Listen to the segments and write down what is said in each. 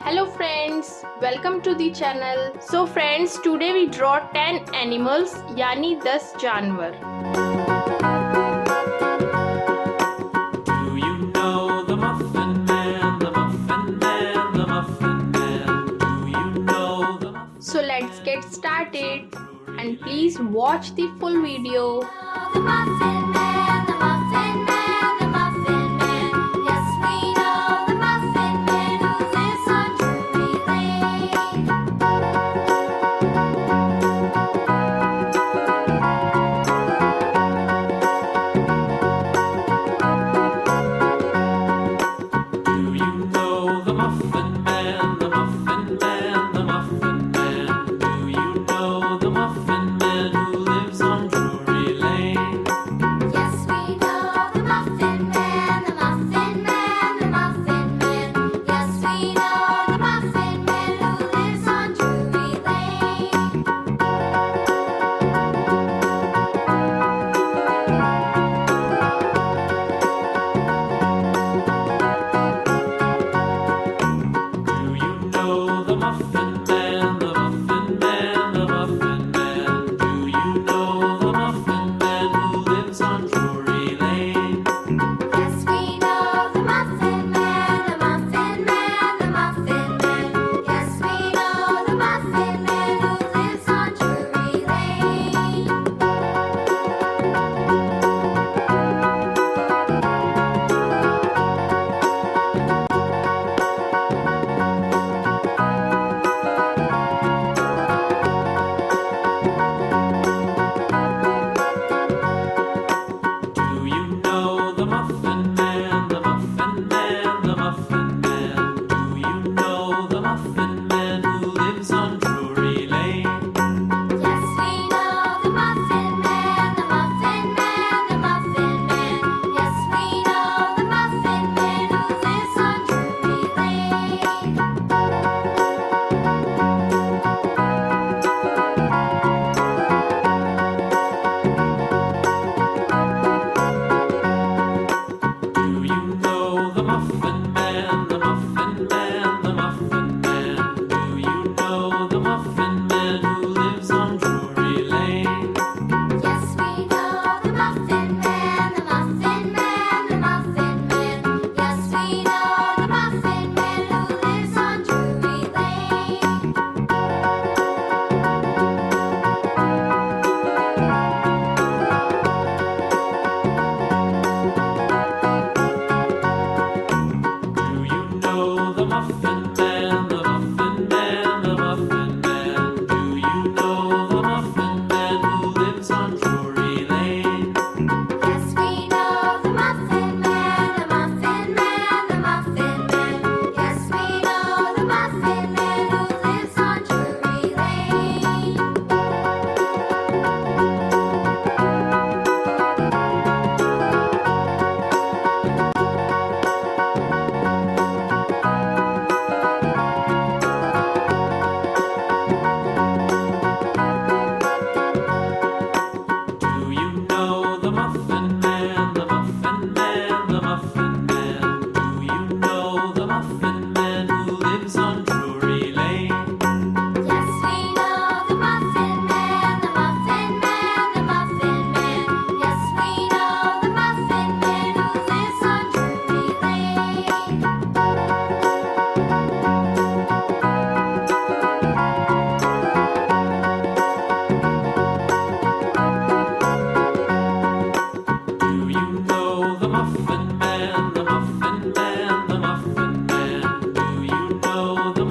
Hello friends, welcome to the channel. So friends, today we draw 10 animals यानी 10 जानवर. Do you know the Muffin Man, the Muffin Man, the Muffin Man? Do you know the Muffin? So let's get started and please watch the full video. The Muffin Man, the Muffin Man, the Muffin Man. Yes, we know the Muffin Man who lives on Drury Lane. Do you know the Muffin Man, the Muffin Man, the Muffin Man? Do you know the Muffin Man who lives on Drury Lane? Yes, we know the Muffin Man, the Muffin Man, the Muffin Man. Yes, we know the Muffin Man who lives on Drury Lane. Do you know the Muffin Man, the Muffin Man, the Muffin Man? Do you know the Muffin Man who lives on Drury Lane? Yes, we know the Muffin Man, the Muffin Man, the Muffin Man. Yes, we know the Muffin Man who lives on Drury Lane. Do you know the Muffin Man, the Muffin Man, the Muffin Man? Do you know the Muffin Man who lives on Drury Lane? Yes, we know the Muffin Man, the Muffin Man, the Muffin Man. Yes, we know the Muffin Man who lives on Drury Lane. Do you know the Muffin Man, the Muffin Man, the Muffin Man? Do you know the Muffin Man who lives on Drury Lane? Yes, we know the Muffin Man, the Muffin Man, the Muffin Man. Yes, we know the Muffin Man who lives on Drury Lane. Do you know the Muffin Man, the Muffin Man, the Muffin Man? Do you know the Muffin Man who lives on Drury Lane? Yes, we know the Muffin Man, the Muffin Man, the Muffin Man. Yes, we know the Muffin Man who lives on Drury Lane. Do you know the Muffin Man, the Muffin Man, the Muffin Man? Do you know the Muffin Man who lives on Drury Lane? Yes, we know the Muffin Man, the Muffin Man, the Muffin Man. Yes, we know the Muffin Man who lives on Drury Lane. Do you know the Muffin Man, the Muffin Man, the Muffin Man? Do you know the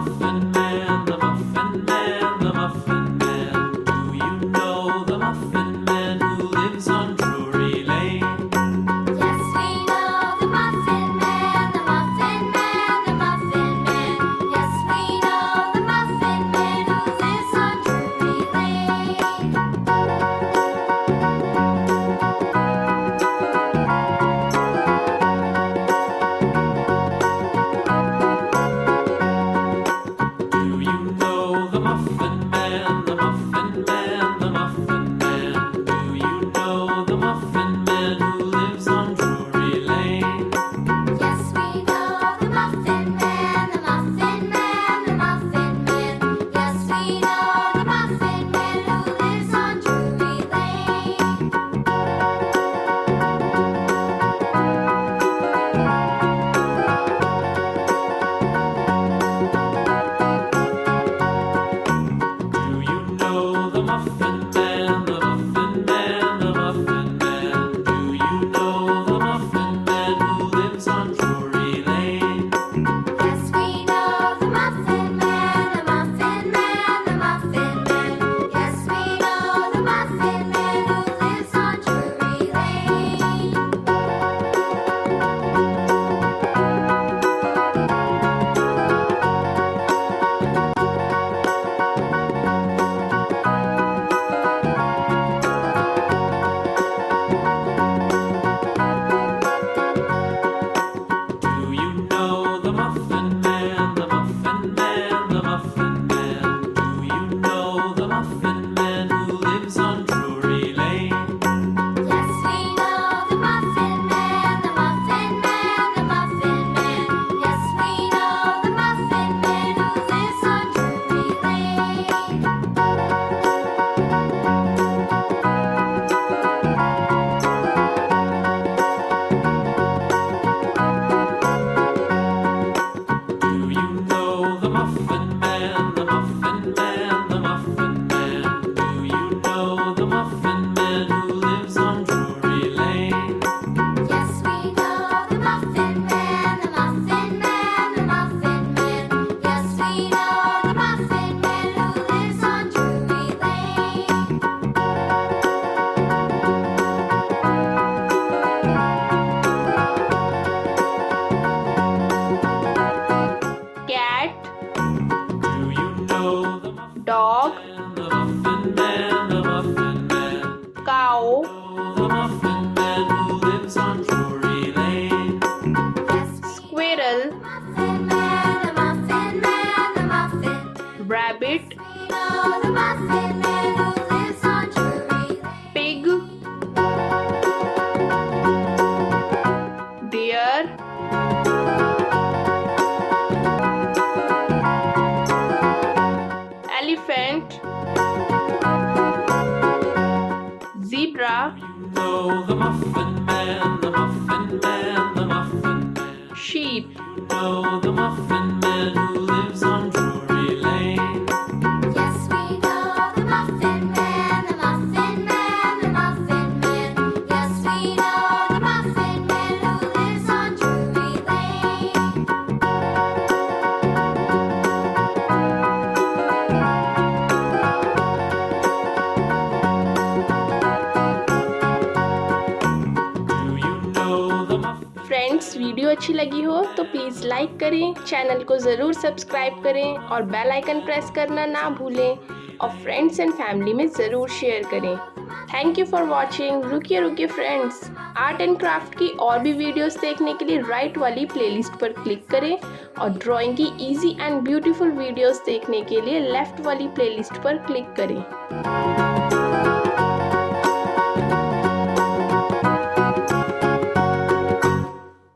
Muffin Man, the Muffin Man, the Muffin Man. Do you know the Muffin Man who lives on Drury Lane? Yes, we know the Muffin Man, the Muffin Man, the Muffin Man. Yes, we know the Muffin Man who lives on Drury Lane. Do you know the Muffin Man, the Muffin Man, the Muffin Man? Do you know the Muffin Man who lives on Drury Lane? Yes, we know the Muffin Man, the Muffin Man, the Muffin Man. Yes, we know the Muffin Man who lives on Drury Lane. Do you know the Muffin Man, the Muffin Man, the Muffin Man? Do you know the Muffin Man who lives on Drury Lane? Yes, we know the Muffin Man, the Muffin Man, the Muffin Man. Yes, we know the Muffin Man who lives on Drury Lane. Do you know the Muffin Man, the Muffin Man, the Muffin Man? Do you know the Muffin Man who lives on Drury Lane? Yes, we know the Muffin Man, the Muffin Man, the Muffin Man. Yes, we know the Muffin Man who lives on Drury Lane. Do you know the Muffin Man, the Muffin Man, the Muffin Man? Do you know the Muffin Man who lives on Drury Lane? Yes, we know the Muffin Man, the Muffin Man, the Muffin Man. Yes, we know the Muffin Man who lives on Drury Lane. Cat, Do you know the Muffin dog, Man, the Muffin Man, the Muffin Man? cow, The Muffin Man who lives on Drury Lane. Yes, we squirrel, Muffin Man, the Muffin Man, the Muffin. rabbit, We know the Muffin Man who lives on Drury Lane. pig, deer, elephant, zebra, You know the Muffin Man, the Muffin Man, the Muffin Man. sheep, You know the Muffin Man who lives on Drury Lane. Yes, we know the Muffin Man, the Muffin Man, the Muffin Man. Yes, we know the Muffin Man who lives on Drury Lane. Do you know the Muffin friends video अच्छी लगी हो तो please like करें, channel को ज़रूर subscribe करें और bell icon press करना ना भूलें और फ्रेंड्स एंड फैमिली में ज़रूर शेयर करें। Thank you for watching. रुकिए फ्रेंड्स, आर्ट एंड क्राफ्ट की और भी वीडियोस देखने के लिए राइट वाली प्लेलिस्ट पर क्लिक करें और ड्राइंग की इजी एंड ब्यूटीफुल वीडियोस देखने के लिए लेफ्ट वाली प्लेलिस्ट पर क्लिक करें।